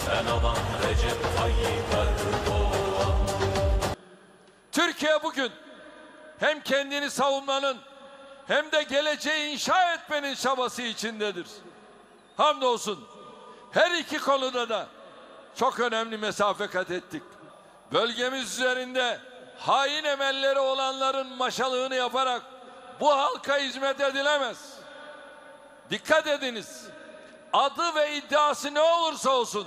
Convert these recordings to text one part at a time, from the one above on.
sen aman Recep Tayyip Erdoğan. Türkiye bugün hem kendini savunmanın hem de geleceği inşa etmenin çabası içindedir. Hamdolsun her iki konuda da çok önemli mesafe kat ettik. Bölgemiz üzerinde hain emelleri olanların maşalığını yaparak bu halka hizmet edilemez. Dikkat ediniz. Adı ve iddiası ne olursa olsun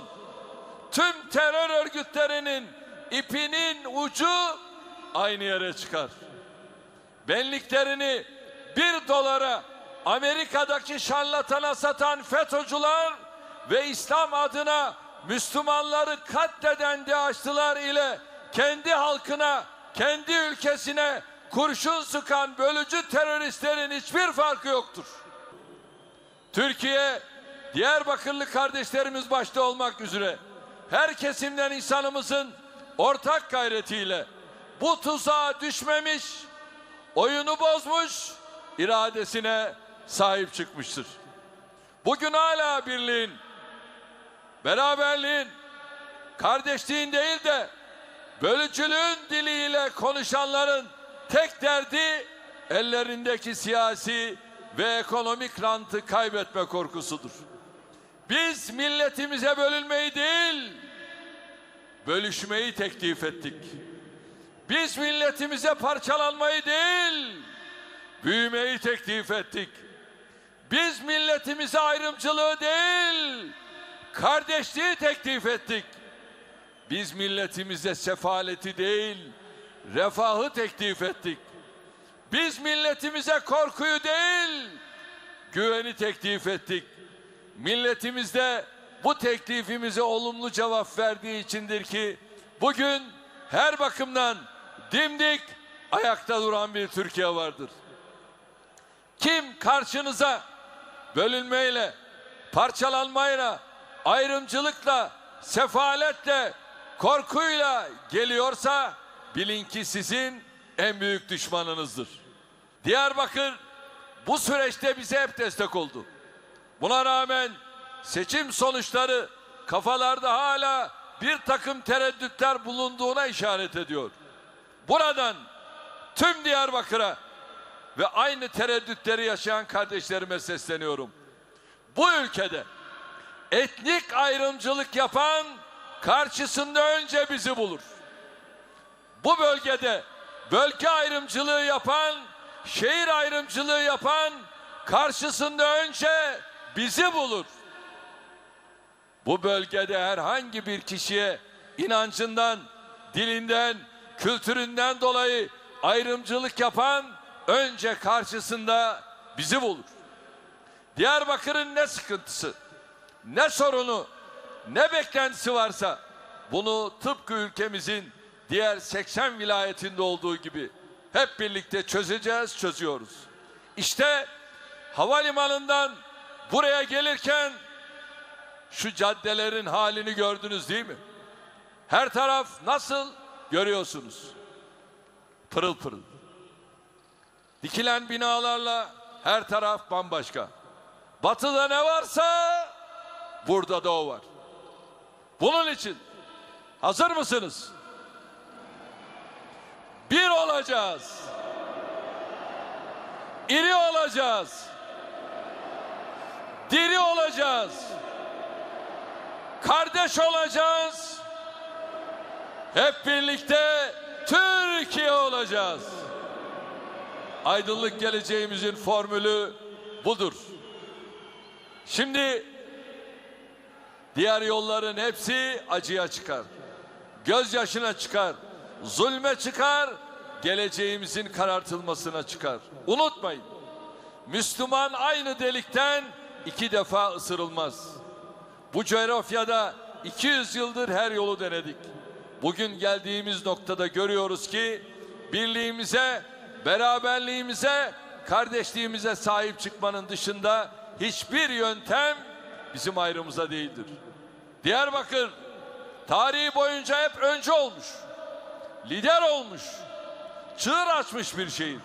tüm terör örgütlerinin ipinin ucu aynı yere çıkar. Benliklerini $1 Amerika'daki şarlatana satan FETÖ'cüler ve İslam adına Müslümanları katleden DAEŞ'lılar ile kendi halkına, kendi ülkesine kurşun sıkan bölücü teröristlerin hiçbir farkı yoktur. Türkiye, Diyarbakırlı kardeşlerimiz başta olmak üzere her kesimden insanımızın ortak gayretiyle bu tuzağa düşmemiş, oyunu bozmuş, iradesine sahip çıkmıştır. Bugün hala birliğin, beraberliğin, kardeşliğin değil de bölücülüğün diliyle konuşanların tek derdi ellerindeki siyasi ve ekonomik rantı kaybetme korkusudur. Biz milletimize bölünmeyi değil, bölüşmeyi teklif ettik. Biz milletimize parçalanmayı değil, büyümeyi teklif ettik. Biz milletimize ayrımcılığı değil, kardeşliği teklif ettik. Biz milletimize sefaleti değil, refahı teklif ettik. Biz milletimize korkuyu değil, güveni teklif ettik. Milletimiz de bu teklifimize olumlu cevap verdiği içindir ki bugün her bakımdan dimdik ayakta duran bir Türkiye vardır. Kim karşınıza bölünmeyle, parçalanmayla, ayrımcılıkla, sefaletle, korkuyla geliyorsa bilin ki sizin en büyük düşmanınızdır. Diyarbakır bu süreçte bize hep destek oldu. Buna rağmen seçim sonuçları kafalarda hala bir takım tereddütler bulunduğuna işaret ediyor. Buradan tüm Diyarbakır'a ve aynı tereddütleri yaşayan kardeşlerime sesleniyorum. Bu ülkede etnik ayrımcılık yapan karşısında önce bizi bulur. Bu bölgede bölge ayrımcılığı yapan, şehir ayrımcılığı yapan karşısında önce bizi bulur. Bu bölgede herhangi bir kişiye inancından, dilinden, kültüründen dolayı ayrımcılık yapan önce karşısında bizi bulur. Diyarbakır'ın ne sıkıntısı, ne sorunu, ne beklentisi varsa bunu tıpkı ülkemizin diğer 80 vilayetinde olduğu gibi hep birlikte çözeceğiz, çözüyoruz. İşte havalimanından buraya gelirken şu caddelerin halini gördünüz değil mi? Her taraf nasıl görüyorsunuz? Pırıl pırıl. Dikilen binalarla her taraf bambaşka. Batıda ne varsa burada da o var. Bunun için hazır mısınız? Bir olacağız. İri olacağız. Diri olacağız. Kardeş olacağız. Hep birlikte Türkiye olacağız. Aydınlık geleceğimizin formülü budur. Şimdi diğer yolların hepsi acıya çıkar. Gözyaşına çıkar. Zulme çıkar. Geleceğimizin karartılmasına çıkar. Unutmayın. Müslüman aynı delikten 2 defa ısırılmaz. Bu coğrafyada 200 yıldır her yolu denedik. Bugün geldiğimiz noktada görüyoruz ki birliğimize, beraberliğimize, kardeşliğimize sahip çıkmanın dışında hiçbir yöntem bizim ayrımıza değildir. Diyarbakır tarihi boyunca hep öncü olmuş, lider olmuş, çığır açmış bir şehir.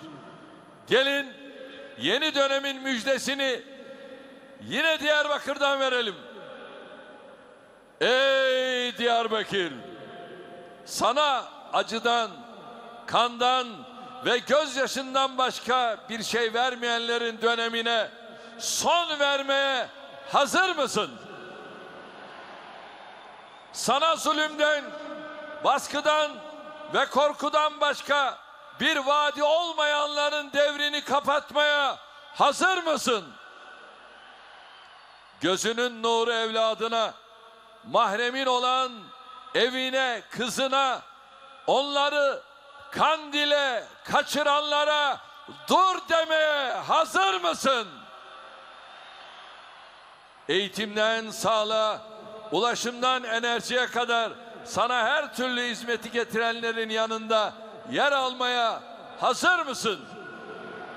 Gelin yeni dönemin müjdesini yine Diyarbakır'dan verelim. Ey Diyarbakır! Sana acıdan, kandan ve gözyaşından başka bir şey vermeyenlerin dönemine son vermeye hazır mısın? Sana zulümden, baskıdan ve korkudan başka bir vaadi olmayanların devrini kapatmaya hazır mısın? Gözünün nuru evladına, mahremin olan evine, kızına, onları Kandil'e kaçıranlara dur demeye hazır mısın? Eğitimden sağlığa, ulaşımdan enerjiye kadar sana her türlü hizmeti getirenlerin yanında yer almaya hazır mısın?